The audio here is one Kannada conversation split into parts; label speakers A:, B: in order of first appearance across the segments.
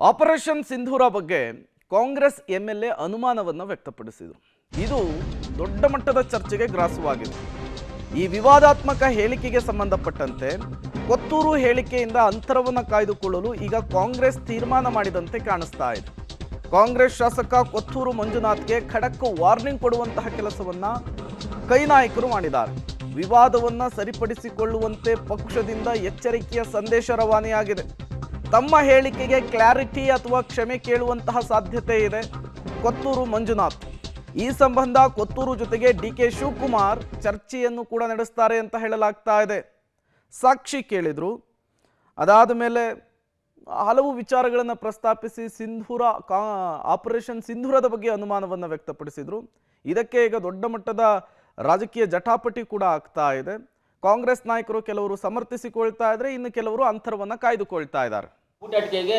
A: ಆಪರೇಷನ್ ಸಿಂಧೂರ ಬಗ್ಗೆ ಕಾಂಗ್ರೆಸ್ ಎಂಎಲ್ಎ ಅನುಮಾನವನ್ನು ವ್ಯಕ್ತಪಡಿಸಿದರು. ಇದು ದೊಡ್ಡ ಮಟ್ಟದ ಚರ್ಚೆಗೆ ಗ್ರಾಸವಾಗಿದೆ. ಈ ವಿವಾದಾತ್ಮಕ ಹೇಳಿಕೆಗೆ ಸಂಬಂಧಪಟ್ಟಂತೆ ಕೊತ್ತೂರು ಹೇಳಿಕೆಯಿಂದ ಅಂತರವನ್ನು ಕಾಯ್ದುಕೊಳ್ಳಲು ಈಗ ಕಾಂಗ್ರೆಸ್ ತೀರ್ಮಾನ ಮಾಡಿದಂತೆ ಕಾಣಿಸ್ತಾ ಇದೆ. ಕಾಂಗ್ರೆಸ್ ಶಾಸಕ ಕೊತ್ತೂರು ಮಂಜುನಾಥ್ಗೆ ಖಡಕ್ ವಾರ್ನಿಂಗ್ ಕೊಡುವಂತಹ ಕೆಲಸವನ್ನ ಕೈ ನಾಯಕರು ಮಾಡಿದ್ದಾರೆ. ವಿವಾದವನ್ನು ಸರಿಪಡಿಸಿಕೊಳ್ಳುವಂತೆ ಪಕ್ಷದಿಂದ ಎಚ್ಚರಿಕೆಯ ಸಂದೇಶ ರವಾನೆಯಾಗಿದೆ. ತಮ್ಮ ಹೇಳಿಕೆಗೆ ಕ್ಲಾರಿಟಿ ಅಥವಾ ಕ್ಷಮೆ ಕೇಳುವಂತಹ ಸಾಧ್ಯತೆ ಇದೆ ಕೊತ್ತೂರು ಮಂಜುನಾಥ್. ಈ ಸಂಬಂಧ ಕೊತ್ತೂರು ಜೊತೆಗೆ ಡಿಕೆ ಶಿವಕುಮಾರ್ ಚರ್ಚೆಯನ್ನು ಕೂಡ ನಡೆಸ್ತಾರೆ ಅಂತ ಹೇಳಲಾಗ್ತಾ ಇದೆ. ಸಾಕ್ಷಿ ಕೇಳಿದ್ರು, ಅದಾದ ಮೇಲೆ ಹಲವು ವಿಚಾರಗಳನ್ನು ಪ್ರಸ್ತಾಪಿಸಿ ಆಪರೇಷನ್ ಸಿಂಧೂರದ ಬಗ್ಗೆ ಅನುಮಾನವನ್ನು ವ್ಯಕ್ತಪಡಿಸಿದ್ರು. ಇದಕ್ಕೆ ಈಗ ದೊಡ್ಡ ಮಟ್ಟದ ರಾಜಕೀಯ ಜಟಾಪಟಿ ಕೂಡ ಆಗ್ತಾ ಇದೆ. ಕಾಂಗ್ರೆಸ್ ನಾಯಕರು ಕೆಲವರು ಸಮರ್ಥಿಸಿಕೊಳ್ತಾ ಇದ್ರೆ, ಇನ್ನು ಕೆಲವರು ಅಂತರವನ್ನ ಕಾಯ್ದುಕೊಳ್ತಾ ಇದ್ದಾರೆ.
B: ಊಟಟಿಕೆಗೆ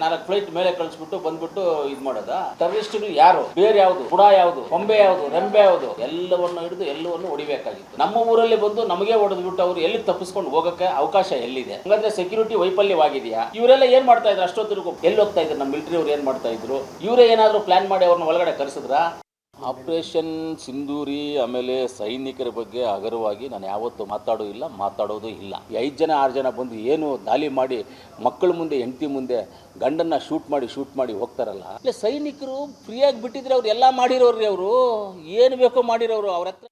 B: 4 ಫ್ಲೈಟ್ ಮೇಲೆ ಕಳಿಸ್ಬಿಟ್ಟು ಬಂದ್ಬಿಟ್ಟು ಇದು ಮಾಡೋದ. ಟೆರರಿಸ್ಟ್ಗಳು ಯಾರು, ಬೇರೆ ಯಾವುದು, ಬುಡ ಯಾವುದು, ಕೊಂಬೆ ಯಾವುದು, ರೆಂಬೆ ಯಾವುದು, ಎಲ್ಲವನ್ನು ಹಿಡಿದು ಎಲ್ಲವನ್ನು ಹೊಡಿಬೇಕಾಗಿತ್ತು. ನಮ್ಮ ಊರಲ್ಲಿ ಬಂದು ನಮಗೆ ಹೊಡೆದ್ಬಿಟ್ಟು ಅವರು ಎಲ್ಲಿ ತಪ್ಪಿಸ್ಕೊಂಡು ಹೋಗಕ್ಕೆ ಅವಕಾಶ ಎಲ್ಲಿದೆ? ಹಂಗಂದ್ರೆ ಸೆಕ್ಯೂರಿಟಿ ವೈಫಲ್ಯವಾಗಿದೆಯಾ? ಇವರೆಲ್ಲ ಏನ್ ಮಾಡ್ತಾ ಇದ್ರು? ಅಷ್ಟೊತ್ತಿಗೂ ಎಲ್ಲಿ ಹೋಗ್ತಾ ಇದ್ರು? ನಮ್ಮ ಮಿಲಿಟರಿ ಅವ್ರು ಏನ್ ಮಾಡ್ತಾ ಇದ್ರು? ಇವರೇ ಏನಾದ್ರು ಪ್ಲಾನ್ ಮಾಡಿ ಅವ್ರನ್ನ ಒಳಗಡೆ ಕರೆಸಿದ್ರ? ಆಪರೇಷನ್ ಸಿಂಧೂರಿ ಆಮೇಲೆ ಸೈನಿಕರ ಬಗ್ಗೆ ಹಗುರವಾಗಿ ನಾನು ಯಾವತ್ತೂ ಮಾತಾಡೋದು ಇಲ್ಲ. 5 ಜನ 6 ಜನ ಬಂದು ಏನು ದಾಳಿ ಮಾಡಿ ಮಕ್ಕಳ ಮುಂದೆ, ಹೆಂಡತಿ ಮುಂದೆ ಗಂಡನ್ನ ಶೂಟ್ ಮಾಡಿ ಹೋಗ್ತಾರಲ್ಲ, ಸೈನಿಕರು ಫ್ರೀಯಾಗಿ ಬಿಟ್ಟಿದ್ರೆ ಅವ್ರು ಎಲ್ಲ ಮಾಡಿರೋರ್ರಿ. ಅವರು ಏನು ಬೇಕೋ ಮಾಡಿರೋರು. ಅವ್ರ ಹತ್ರ